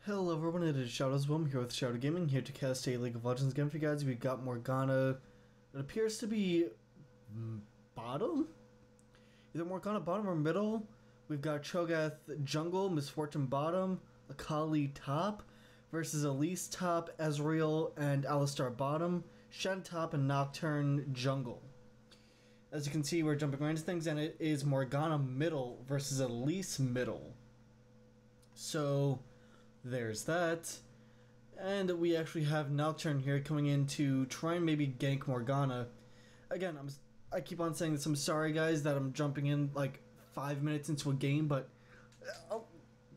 Hello everyone, it is Shadows. I'm here with Shadow Gaming, here to cast a League of Legends game for you guys. We've got Morgana. It appears to be bottom? Either Morgana bottom or middle. We've got Cho'Gath jungle, Misfortune bottom, Akali top, versus Elise top, Ezreal and Alistar bottom, Shen top, and Nocturne jungle. As you can see, we're jumping right into things, and it is Morgana middle versus Elise middle. So there's that. And we actually have Nocturne here coming in to try and maybe gank Morgana. Again, I keep on saying this. I'm sorry, guys, that I'm jumping in like 5 minutes into a game, but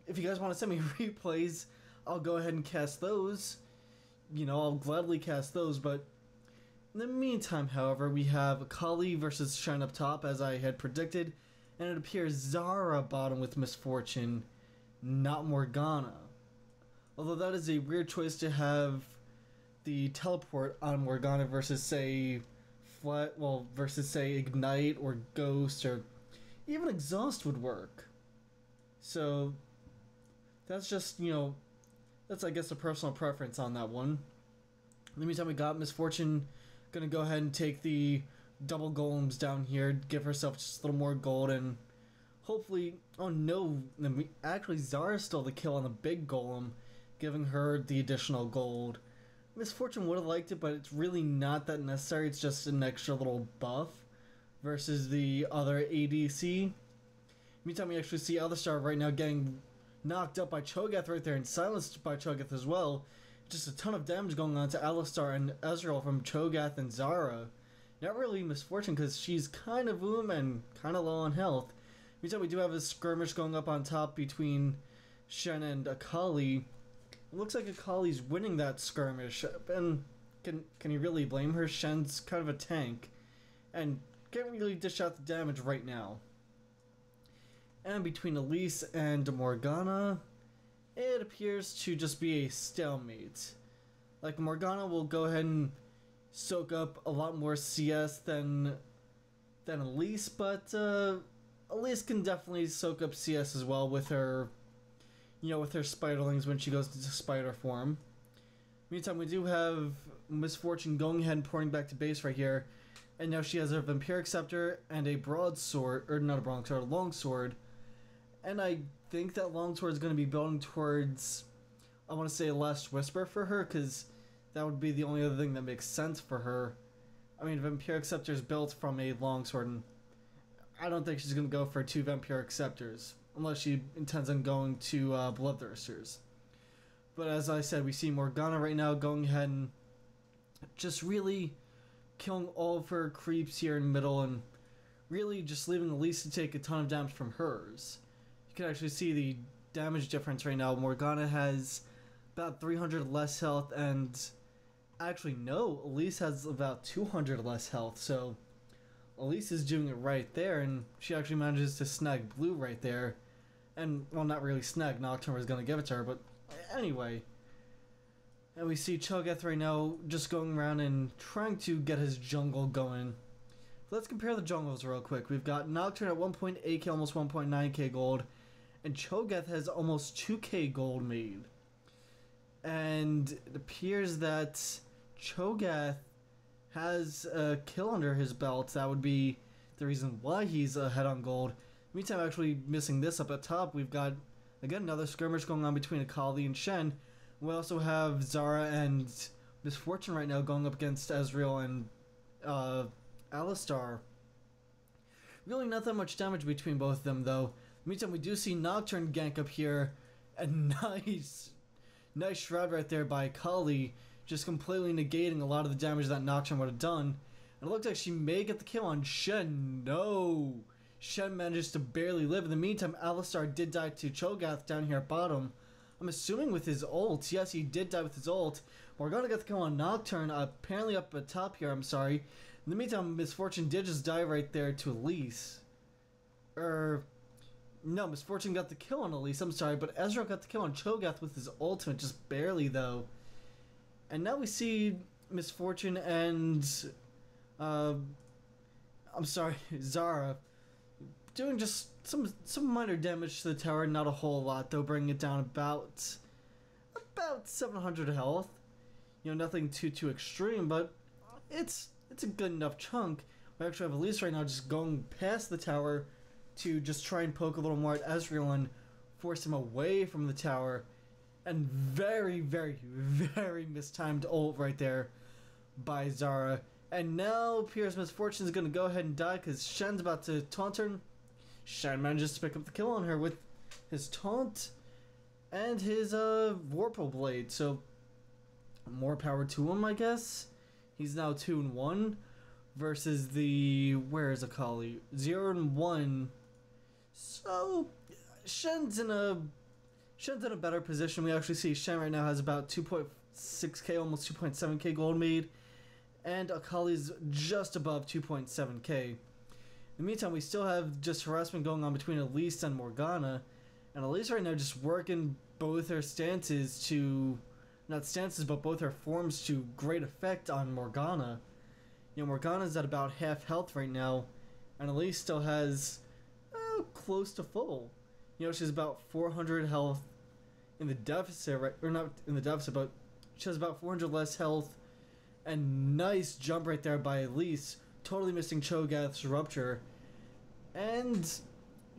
if you guys want to send me replays, I'll go ahead and cast those. You know, I'll gladly cast those, but in the meantime, however, we have Akali versus Shen up top, as I had predicted, and it appears Zyra bottom with Misfortune, not Morgana. Although that is a weird choice to have the teleport on Morgana versus say Ignite or Ghost, or even Exhaust would work. So that's just, you know, that's I guess a personal preference on that one. In the meantime, we got Misfortune gonna go ahead and take the double golems down here, give herself just a little more gold, and hopefully, oh no, actually Zyra's still the kill on the big golem, giving her the additional gold. Misfortune would have liked it, but it's really not that necessary. It's just an extra little buff versus the other ADC. Meantime, we actually see Alistar right now getting knocked up by Cho'Gath right there and silenced by Cho'Gath as well. Just a ton of damage going on to Alistar and Ezreal from Cho'Gath and Zyra. Not really Misfortune because she's kind of boom and kind of low on health. Meantime, we do have a skirmish going up on top between Shen and Akali. It looks like Akali's winning that skirmish, and can you really blame her? Shen's kind of a tank, and can't really dish out the damage right now. And between Elise and Morgana, it appears to just be a stalemate. Like, Morgana will go ahead and soak up a lot more CS than Elise, but Elise can definitely soak up CS as well with her, you know, with her spiderlings when she goes into spider form. Meantime, we do have Misfortune going ahead and porting back to base right here, and now she has a Vampiric Scepter and a broadsword, or not a broadsword, a longsword. And I think that longsword is going to be building towards, I want to say, Last Whisper for her, because that would be the only other thing that makes sense for her. I mean, Vampiric Scepter is built from a longsword, and I don't think she's going to go for 2 Vampiric Scepters, unless she intends on going to Bloodthirsters. But as I said, we see Morgana right now going ahead and just really killing all of her creeps here in the middle, and really just leaving Elise to take a ton of damage from hers. You can actually see the damage difference right now. Morgana has about 300 less health, and actually no, Elise has about 200 less health, so Elise is doing it right there, and she actually manages to snag blue right there. And, well, not really snag, Nocturne was going to give it to her, but anyway. And we see Cho'Gath right now just going around and trying to get his jungle going. Let's compare the jungles real quick. We've got Nocturne at 1.8k, almost 1.9k gold, and Cho'Gath has almost 2k gold made. And it appears that Cho'Gath has a kill under his belt. That would be the reason why he's ahead on gold. Meantime, actually missing this up at top, we've got, again, another skirmish going on between Akali and Shen. We also have Zyra and Misfortune right now going up against Ezreal and Alistar. Really not that much damage between both of them, though. Meantime, we do see Nocturne gank up here. A nice shroud right there by Akali, just completely negating a lot of the damage that Nocturne would have done. And it looks like she may get the kill on Shen. No! Shen manages to barely live. In the meantime, Alistar did die to Cho'Gath down here at bottom. I'm assuming with his ult. Yes, he did die with his ult. Morgana got the kill on Nocturne, apparently up at top here, I'm sorry. In the meantime, Misfortune did just die right there to Elise. No, Misfortune got the kill on Elise, I'm sorry, but Ezreal got the kill on Cho'Gath with his ultimate, just barely though. And now we see Misfortune and, I'm sorry, Zyra doing just some minor damage to the tower, not a whole lot though, bringing it down about about 700 health. You know, nothing too extreme, but it's a good enough chunk. We actually have Elise right now just going past the tower to just try and poke a little more at Ezreal and force him away from the tower. And very mistimed ult right there by Zyra. And now Pierre's Misfortune is going to go ahead and die because Shen's about to taunt her. Shen manages to pick up the kill on her with his taunt and his Vorpal Blade. So more power to him, I guess. He's now 2-1 versus the... where is Akali? 0-1. So Shen's in a better position. We actually see Shen right now has about 2.6k, almost 2.7k gold made, and Akali's just above 2.7k. In the meantime, we still have just harassment going on between Elise and Morgana, and Elise right now just working both her stances to... not stances, but both her forms to great effect on Morgana. You know, Morgana's at about half health right now, and Elise still has close to full. You know, she's about 400 health in the deficit, right? Or not in the deficit, but she has about 400 less health. And nice jump right there by Elise, totally missing Cho'Gath's Rupture. And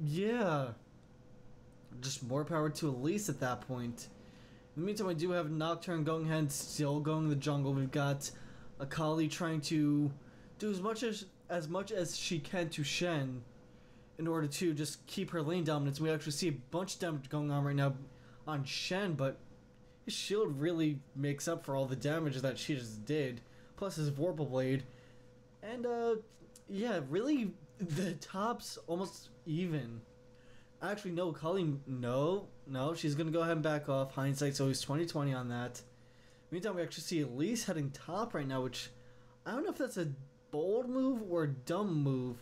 yeah, just more power to Elise at that point. In the meantime, we do have Nocturne going ahead, still going to the jungle. We've got Akali trying to do as much as she can to Shen in order to just keep her lane dominance. We actually see a bunch of damage going on right now on Shen, but his shield really makes up for all the damage that she just did, plus his Vorpal Blade. And yeah, really the top's almost even. Actually, no, Akali, no, she's gonna go ahead and back off. Hindsight's always 20/20 on that. Meantime, we actually see Elise heading top right now, which I don't know if that's a bold move or a dumb move.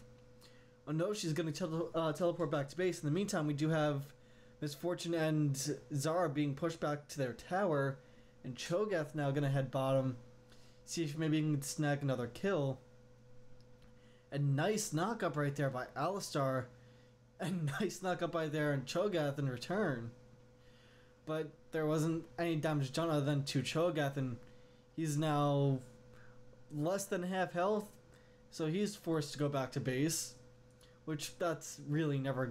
Oh no, she's gonna teleport back to base. In the meantime, we do have Misfortune and Zyra being pushed back to their tower, and Cho'Gath now gonna head bottom, see if maybe he can snag another kill. A nice knock-up right there by Alistar, and nice knock-up by there and Cho'Gath in return. But there wasn't any damage done other than to Cho'Gath, and he's now less than half health, so he's forced to go back to base, which that's really never a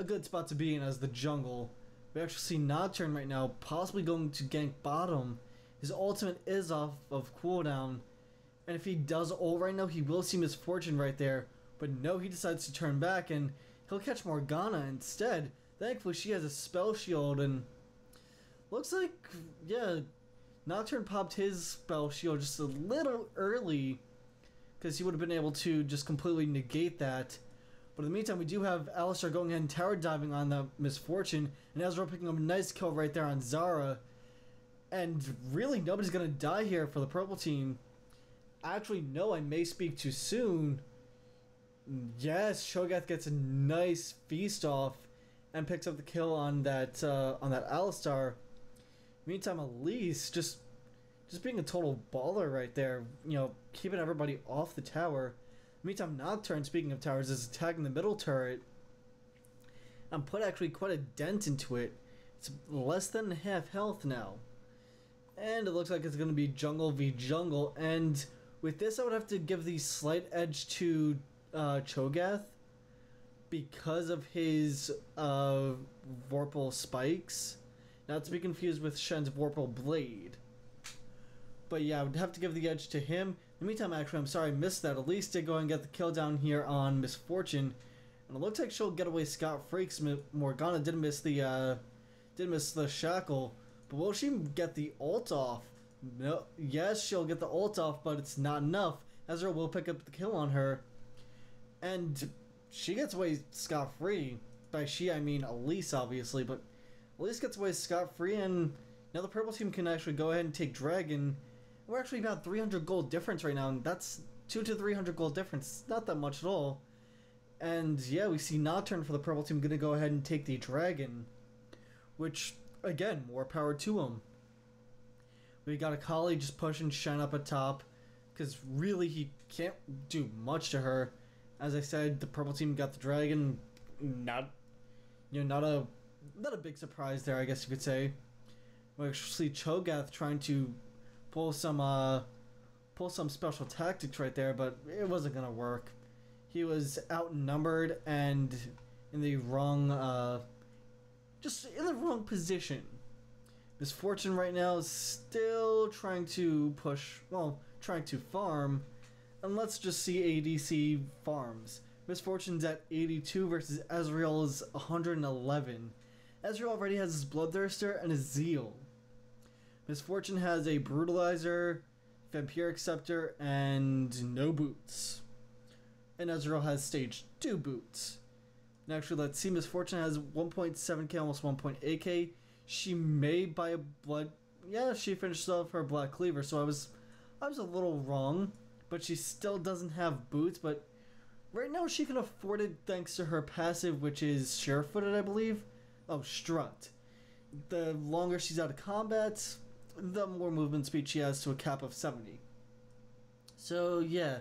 good spot to be in as the jungle. We actually see Nocturne right now possibly going to gank bottom. His ultimate is off of cooldown, and if he does ult right now, he will see Misfortune right there. But no, he decides to turn back, and he'll catch Morgana instead. Thankfully, she has a spell shield, and looks like, yeah, Nocturne popped his spell shield just a little early, because he would have been able to just completely negate that. But in the meantime, we do have Alistar going ahead and tower diving on the Misfortune, and Ezreal picking up a nice kill right there on Zyra. And really, nobody's going to die here for the purple team. Actually, no, I may speak too soon. Yes, Cho'Gath gets a nice feast off and picks up the kill on that Alistar. Meantime, Elise just being a total baller right there, you know, keeping everybody off the tower. Meantime, Nocturne, speaking of towers, is attacking the middle turret and put actually quite a dent into it. It's less than half health now. And it looks like it's going to be jungle v jungle, and with this I would have to give the slight edge to Cho'Gath because of his Vorpal spikes, not to be confused with Shen's Vorpal Blade. But yeah, I would have to give the edge to him. In the meantime, actually, I'm sorry I missed that. Elise did go and get the kill down here on Misfortune, and it looks like she'll get away scot-free because Morgana did miss the shackle. But will she get the ult off? No. Yes, she'll get the ult off, but it's not enough. Ezreal will pick up the kill on her, and she gets away scot-free. By she, I mean Elise, obviously, but Elise gets away scot-free, and now the purple team can actually go ahead and take Dragon. We're actually about 300 gold difference right now, and that's 200 to 300 gold difference. Not that much at all. And yeah, we see Nocturne for the purple team going to go ahead and take the Dragon, which, again, more power to him. We got Akali just pushing Shen up at top, because really he can't do much to her. As I said, the purple team got the Dragon. Not a big surprise there, I guess you could say. We actually Cho'Gath trying to pull some special tactics right there, but it wasn't gonna work. He was outnumbered and in the wrong, just in the wrong position. Misfortune right now is still trying to push, well, trying to farm, and let's just see ADC farms. Misfortune's at 82 versus Ezreal's 111. Ezreal already has his Bloodthirster and his Zeal. Misfortune has a Brutalizer, Vampiric Scepter, and no boots. And Ezreal has stage 2 boots. And actually, let's see, Misfortune has 1.7k, almost 1.8k. She may buy a blood... Yeah, she finished off her Black Cleaver, so I was a little wrong. But she still doesn't have boots, but right now she can afford it thanks to her passive, which is Sure-Footed, I believe. Oh, Strut. The longer she's out of combat, the more movement speed she has to a cap of 70. So, yeah.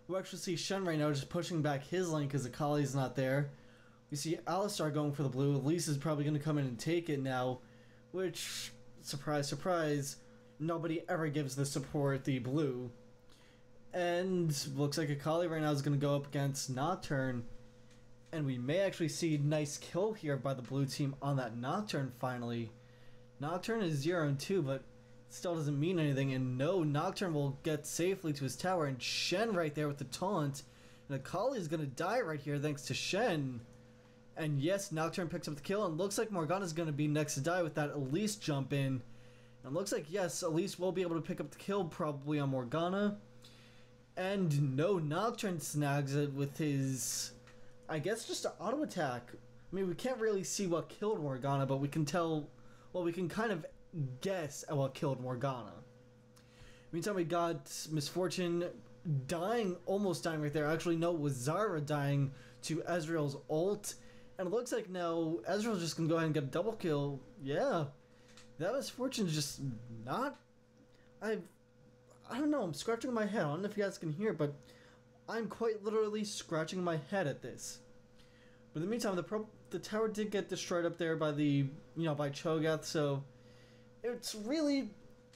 We actually see Shen right now just pushing back his lane because Akali's not there. We see Alistar going for the blue. Elise is probably going to come in and take it now, which, surprise, surprise, nobody ever gives the support the blue. And looks like Akali right now is going to go up against Nocturne. And we may actually see a nice kill here by the blue team on that Nocturne finally. Nocturne is 0-2, but still doesn't mean anything. And no, Nocturne will get safely to his tower. And Shen right there with the taunt. And Akali is going to die right here thanks to Shen. And yes, Nocturne picks up the kill. And looks like Morgana is going to be next to die with that Elise jump in. And looks like, yes, Elise will be able to pick up the kill probably on Morgana. And no, Nocturne snags it with his, I guess, just an auto attack. I mean, we can't really see what killed Morgana, but we can tell, well, we can kind of guess at what killed Morgana. Meantime, we got Misfortune dying, almost dying right there. Actually, no, it was Zyra dying to Ezreal's ult. And it looks like now Ezreal's just going to go ahead and get a double kill. Yeah, that Misfortune is just not... I don't know, I'm scratching my head. I don't know if you guys can hear, but I'm quite literally scratching my head at this. But in the meantime, the tower did get destroyed up there by by Cho'Gath, so it's really,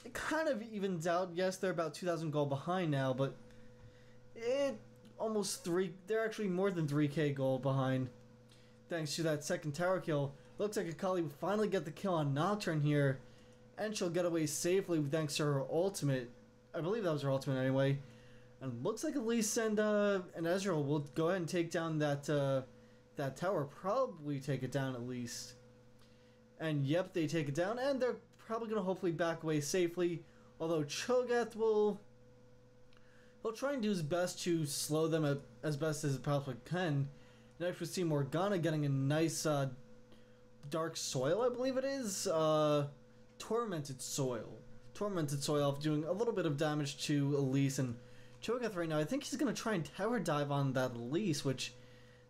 it kind of evens out. Yes, they're about 2,000 gold behind now, but they're actually more than 3k gold behind. Thanks to that second tower kill. Looks like Akali will finally get the kill on Nocturne here, and she'll get away safely thanks to her ultimate. I believe that was her ultimate anyway. And looks like Elise and Ezreal will go ahead and take down that tower. Probably take it down at least. And yep, they take it down, and they're probably going to hopefully back away safely. Although Cho'Gath he'll try and do his best to slow them as best as it possibly can. And actually see Morgana getting a nice Dark Soil, I believe it is. Tormented Soil doing a little bit of damage to Elise and Cho'Gath right now. I think he's going to try and tower dive on that Elise, which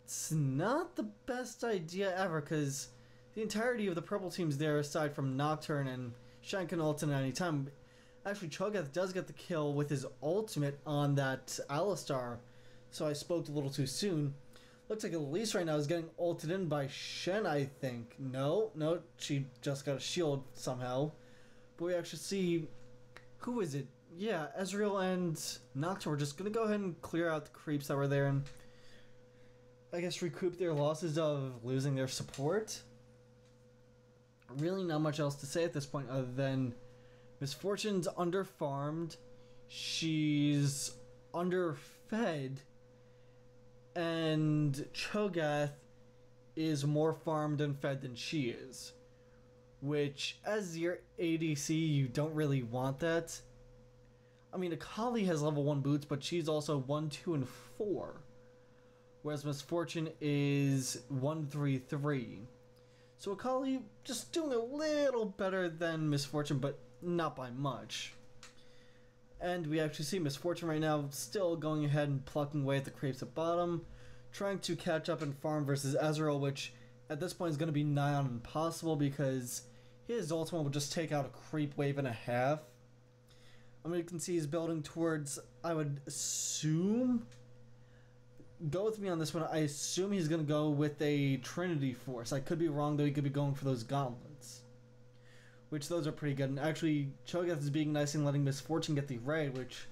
it's not the best idea ever because the entirety of the purple team's there aside from Nocturne and Shen can ult at any time. Actually, Cho'Gath does get the kill with his ultimate on that Alistar, so I spoke a little too soon. Looks like Elise right now is getting ulted in by Shen, I think. No, she just got a shield somehow. But we actually see, who is it? Yeah, Ezreal and Noct are just going to go ahead and clear out the creeps that were there and I guess recoup their losses of losing their support. Really not much else to say at this point other than Misfortune's underfarmed, she's underfed, and Cho'Gath is more farmed and fed than she is. Which, as your ADC, you don't really want that. I mean, Akali has level 1 boots, but she's also 1, 2, and 4. Whereas Misfortune is 1, 3, 3. So Akali just doing a little better than Misfortune, but not by much. And we actually see Misfortune right now still going ahead and plucking away at the creeps at bottom, trying to catch up and farm versus Ezreal, which at this point is going to be nigh on impossible because his ultimate will just take out a creep wave and a half. I mean, you can see he's building towards, I would assume, go with me on this one, I assume he's going to go with a Trinity Force. I could be wrong though, he could be going for those gauntlets. which those are pretty good. And actually, Cho'Gath is being nice and letting Misfortune get the raid, which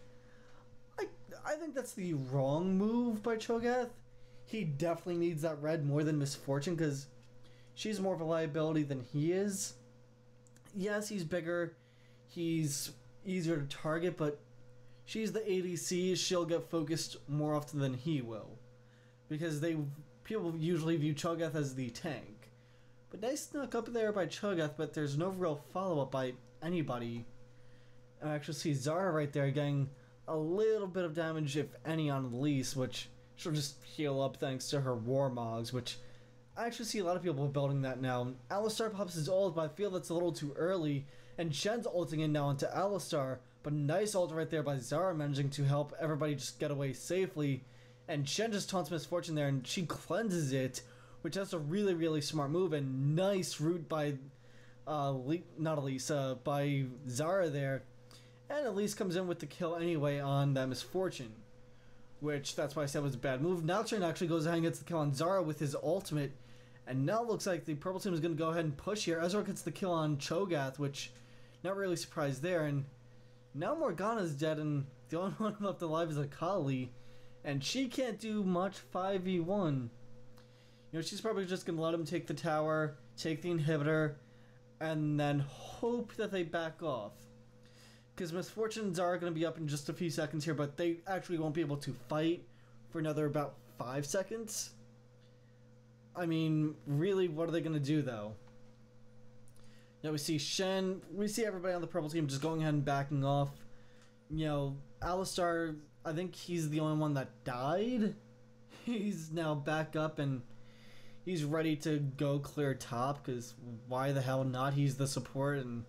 I think that's the wrong move by Cho'Gath. He definitely needs that red more than Misfortune because she's more of a liability than he is. Yes, he's bigger, he's easier to target, but she's the ADC. She'll get focused more often than he will because people usually view Cho'Gath as the tank. But nice snuck up there by Cho'Gath, but there's no real follow-up by anybody. I actually see Zyra right there getting a little bit of damage, if any, on Elise, which she'll just heal up thanks to her Warmogs, which I actually see a lot of people building that now. Alistar pops his ult, but I feel that's a little too early, and Shen's ulting in now into Alistar, but nice ult right there by Zyra, managing to help everybody just get away safely, and Shen just taunts Misfortune there, and she cleanses it, which that's a really, really smart move, and nice route by, not Elise, by Zyra there. And Elise comes in with the kill anyway on that Misfortune, which that's why I said was a bad move. Nocturne actually goes ahead and gets the kill on Zyra with his ultimate, and now it looks like the purple team is going to go ahead and push here. Ezreal gets the kill on Cho'Gath, which not really surprised there, and now Morgana's dead, and the only one left alive is Akali, and she can't do much 5v1. You know, she's probably just going to let him take the tower, take the inhibitor, and then hope that they back off. Because Misfortunes are going to be up in just a few seconds here, but they actually won't be able to fight for another about 5 seconds. I mean, really, what are they going to do, though? Now we see Shen, we see everybody on the purple team just going ahead and backing off. You know, Alistar, I think he's the only one that died. He's now back up and he's ready to go clear top, because why the hell not? He's the support, and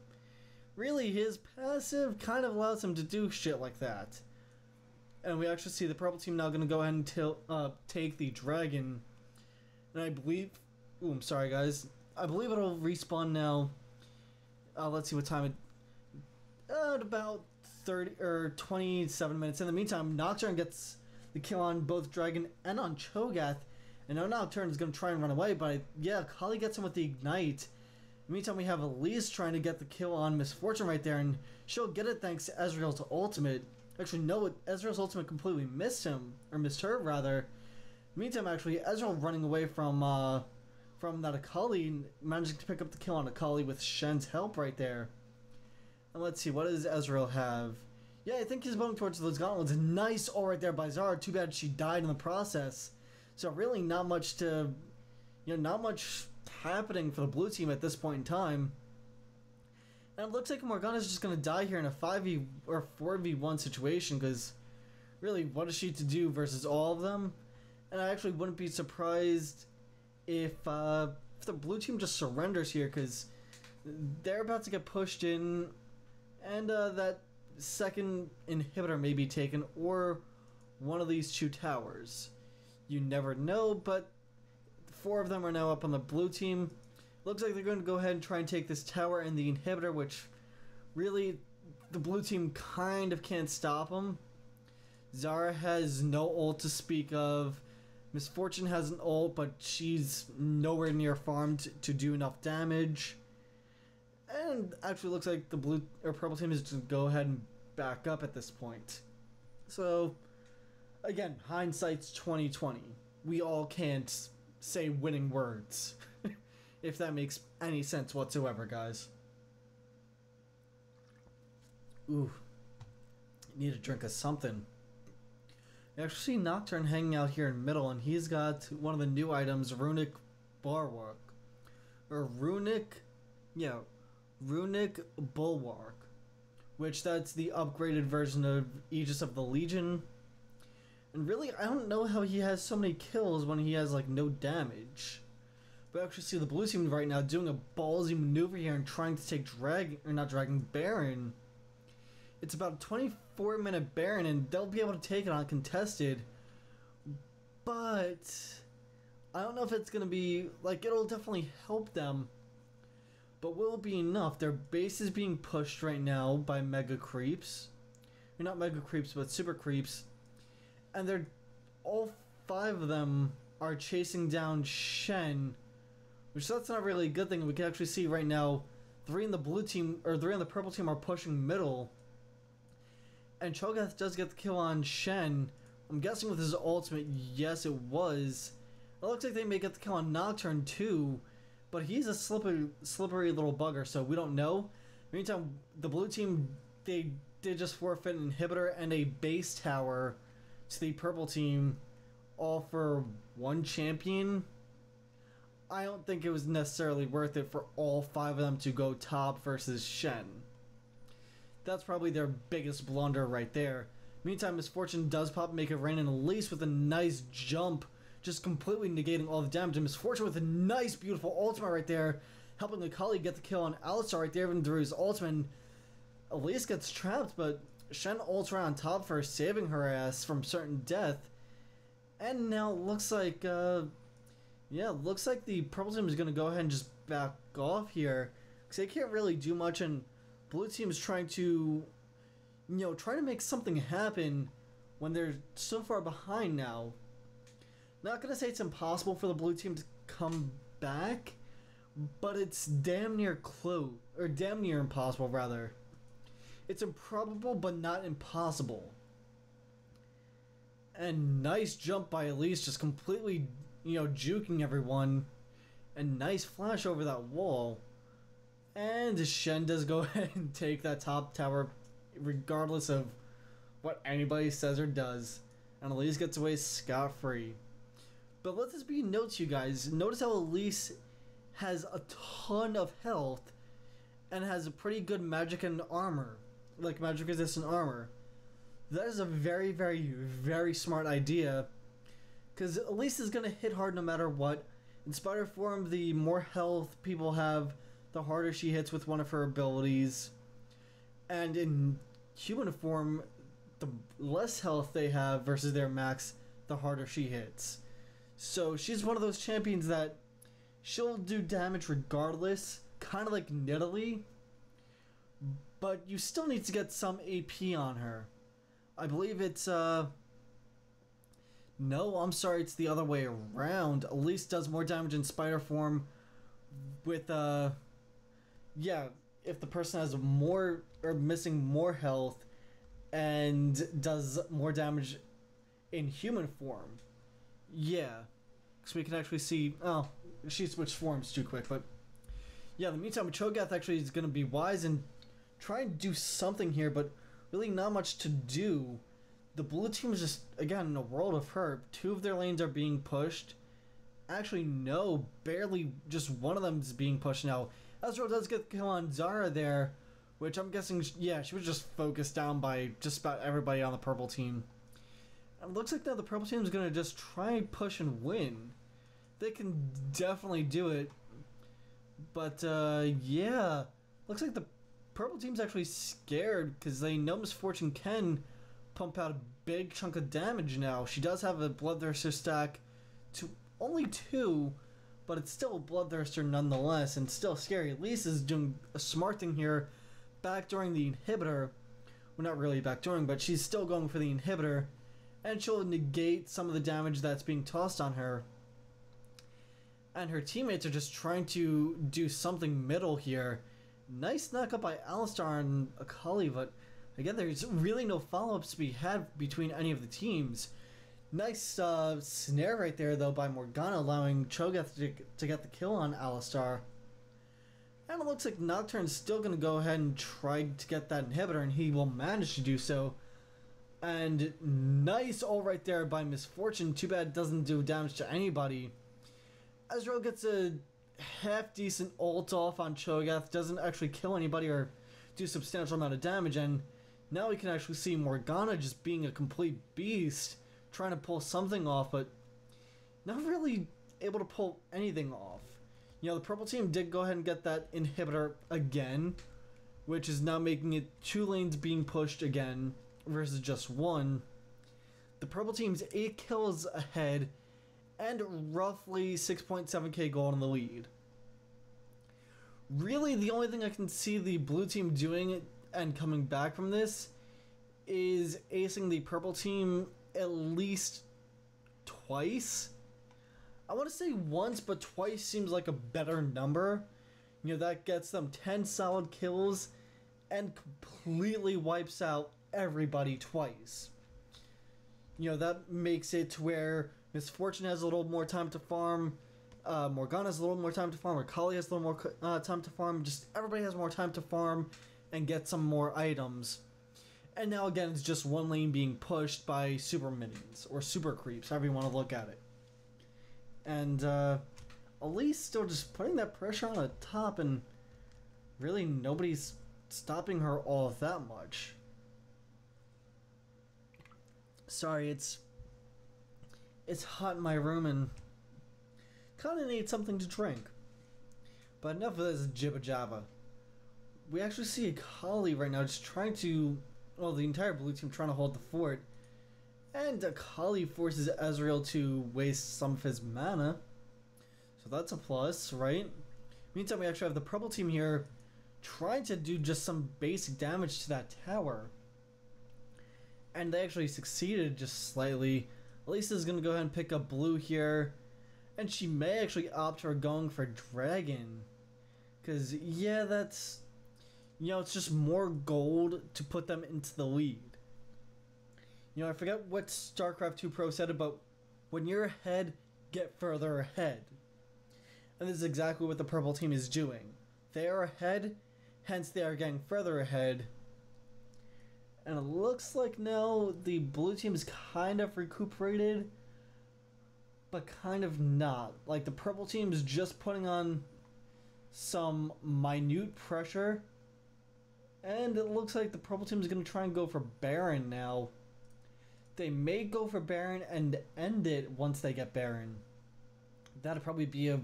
really his passive kind of allows him to do shit like that. And we actually see the purple team now going to go ahead and take the dragon. And I believe... Ooh, I'm sorry, guys. I believe it'll respawn now. Let's see what time it... at about 30 or 27 minutes. In the meantime, Nocturne gets the kill on both dragon and on Cho'Gath. And now Nocturne is going to try and run away, but yeah, Akali gets him with the ignite. In the meantime, we have Elise trying to get the kill on Misfortune right there, and she'll get it thanks to Ezreal's ultimate. Actually, no, Ezreal's ultimate completely missed him, or missed her, rather. In the meantime, actually, Ezreal running away from that Akali, managing to pick up the kill on Akali with Shen's help right there. And let's see, what does Ezreal have? Yeah, I think he's going towards those gauntlets. Nice ult right there by Zyra. Too bad she died in the process. So really not much to, not much happening for the blue team at this point in time. And it looks like Morgana's just going to die here in a 5v or 4v1 situation, because really, what is she to do versus all of them? And I actually wouldn't be surprised if the blue team just surrenders here, because they're about to get pushed in, and that second inhibitor may be taken, or one of these two towers. You never know, but 4 of them are now up on the blue team. Looks like they're going to go ahead and try and take this tower and the inhibitor, which really the blue team kind of can't stop them. Zyra has no ult to speak of. Misfortune has an ult, but she's nowhere near farmed to do enough damage. And actually looks like the blue or purple team is just going to go ahead and back up at this point. So again, hindsight's 2020. We all can't say winning words. If that makes any sense whatsoever, guys. Ooh. Need a drink of something. I actually see Nocturne hanging out here in the middle, and he's got one of the new items, Runic Bulwark. Or Runic Bulwark. Which that's the upgraded version of Aegis of the Legion. And really, I don't know how he has so many kills when he has, like, no damage. But I actually see the blue team right now doing a ballsy maneuver here and trying to take Baron. It's about a 24-minute Baron, and they'll be able to take it uncontested. But I don't know if it's going to be, like, it'll definitely help them. But will it be enough? Their base is being pushed right now by Mega Creeps. Or not Mega Creeps, but Super Creeps. And they're all 5 of them are chasing down Shen, which that's not really a good thing. We can actually see right now three in the blue team, or three on the purple team are pushing middle. And Cho'Gath does get the kill on Shen. I'm guessing with his ultimate, yes it was. It looks like they may get the kill on Nocturne too, but he's a slippery little bugger, so we don't know. Meantime, the blue team, they did just forfeit an inhibitor and a base tower to the purple team, all for one champion. I don't think it was necessarily worth it for all 5 of them to go top versus Shen. That's probably their biggest blunder right there. Meantime, Misfortune does pop make it rain, and Elise with a nice jump, just completely negating all the damage. And Misfortune with a nice, beautiful ultimate right there, helping Akali get the kill on Alistar right there, even through his ultimate. Elise gets trapped, but Shen ults right on top for saving her ass from certain death. And now it looks like, looks like the purple team is going to go ahead and just back off here, because they can't really do much, and blue team is trying to, try to make something happen when they're so far behind now. Not going to say it's impossible for the blue team to come back, but it's damn near close, or damn near impossible, rather. It's improbable, but not impossible. And nice jump by Elise, just completely, juking everyone. And nice flash over that wall. And Shen does go ahead and take that top tower, regardless of what anybody says or does. And Elise gets away scot-free. But let this be a note to you guys. Notice how Elise has a ton of health and has a pretty good magic and armor. Like magic resistant armor. That is a very, very, very smart idea. Because Elise is going to hit hard no matter what. In Spider form, the more health people have, the harder she hits with one of her abilities. And in human form, the less health they have versus their max, the harder she hits. So she's one of those champions that she'll do damage regardless, kind of like Nidalee, but you still need to get some AP on her. I believe it's, no, I'm sorry, it's the other way around. Elise does more damage in spider form with, if the person has more, or missing more health, and does more damage in human form. Yeah, because we can actually see, oh, she switched forms too quick, but yeah, in the meantime, Cho'Gath actually is going to be wise and try and do something here, but really not much to do. The blue team is just, again, in a world of hurt. 2 of their lanes are being pushed. Actually, no, barely, just one of them is being pushed now. Ezreal does get the kill on Zyra there, which I'm guessing, yeah, she was just focused down by just about everybody on the purple team. And it looks like now the purple team is going to just try and push and win. They can definitely do it. But, yeah, looks like the purple team's actually scared because they know Misfortune can pump out a big chunk of damage now. She does have a Bloodthirster stack to only 2, but it's still a Bloodthirster nonetheless, and still scary. Elise is doing a smart thing here, backdooring the inhibitor. Well, not really backdooring, but she's still going for the inhibitor, and she'll negate some of the damage that's being tossed on her. And her teammates are just trying to do something middle here. Nice knock up by Alistar and Akali, but again, there's really no follow-ups to be had between any of the teams. Nice snare right there, though, by Morgana, allowing Cho'Gath to get the kill on Alistar. And it looks like Nocturne's still going to go ahead and try to get that inhibitor, and he will manage to do so. And nice ult right there by Misfortune. Too bad it doesn't do damage to anybody. Ezreal gets a half-decent ult off on Cho'Gath, doesn't actually kill anybody or do a substantial amount of damage, and now we can actually see Morgana just being a complete beast, trying to pull something off, but not really able to pull anything off. The purple team did go ahead and get that inhibitor again, which is now making it 2 lanes being pushed again versus just 1. The purple team's 8 kills ahead and roughly 6.7k gold in the lead. Really, the only thing I can see the blue team doing and coming back from this is acing the purple team at least twice. I want to say once, but twice seems like a better number. that gets them 10 solid kills and completely wipes out everybody twice. That makes it to where Miss Fortune has a little more time to farm, Morgana has a little more time to farm, Akali has a little more time to farm, just everybody has more time to farm and get some more items. And now again, it's just one lane being pushed by super minions, or super creeps, however you want to look at it. And Elise still just putting that pressure on the top, and really nobody's stopping her all that much. Sorry, it's hot in my room and kind of need something to drink. But enough of this jibba jabba. We actually see Akali right now just trying to, well, the entire blue team trying to hold the fort. And Akali forces Ezreal to waste some of his mana. So that's a plus, right? Meantime, we actually have the purple team here trying to do just some basic damage to that tower. And they actually succeeded just slightly. Elise is going to go ahead and pick up blue here. And she may actually opt for going for dragon. Because, yeah, that's... it's just more gold to put them into the lead. I forget what StarCraft 2 Pro said about when you're ahead, get further ahead. And this is exactly what the purple team is doing. They are ahead, hence they are getting further ahead. And it looks like now the blue team is kind of recuperated, but kind of not. Like the purple team is just putting on some minute pressure. And it looks like the purple team is going to try and go for Baron now. They may go for Baron and end it once they get Baron. That'd probably be a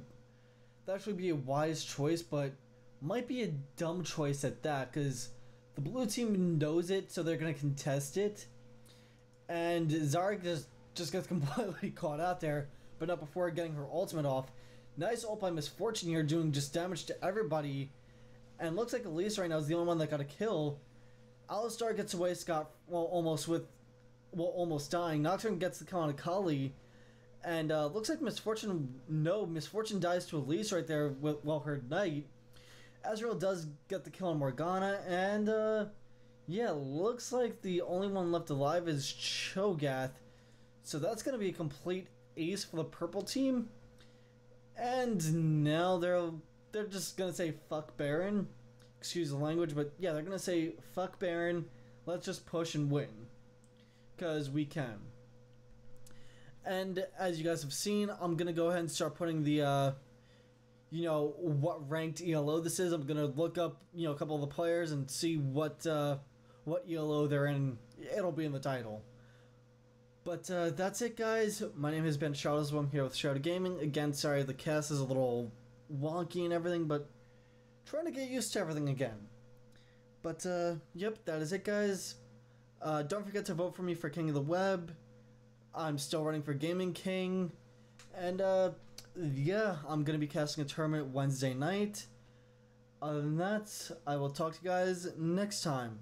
wise choice, but might be a dumb choice at that, because the blue team knows it, so they're going to contest it. And Zyra just gets completely caught out there, but not before getting her ultimate off. Nice ult by Miss Fortune here, doing just damage to everybody. And looks like Elise right now is the only one that got a kill. Alistar gets away almost dying. Noct gets the kill on Akali. And looks like Miss Fortune dies to Elise right there while her knight. Ezreal does get the kill on Morgana. And yeah, looks like the only one left alive is Cho'Gath. So that's going to be a complete ace for the purple team. And now they're just going to say fuck Baron. Excuse the language, but yeah, they're going to say fuck Baron. Let's just push and win. Because we can. And as you guys have seen, I'm going to go ahead and start putting the, what ranked ELO this is. I'm going to look up, a couple of the players and see what ELO they're in. It'll be in the title. But that's it, guys. My name has been Shadows. I'm here with Shadow Gaming. Again, sorry the cast is a little wonky and everything, but trying to get used to everything again. But yep, that is it, guys. Don't forget to vote for me for King of the Web. I'm still running for Gaming King. And yeah, I'm going to be casting a tournament Wednesday night. Other than that, I will talk to you guys next time.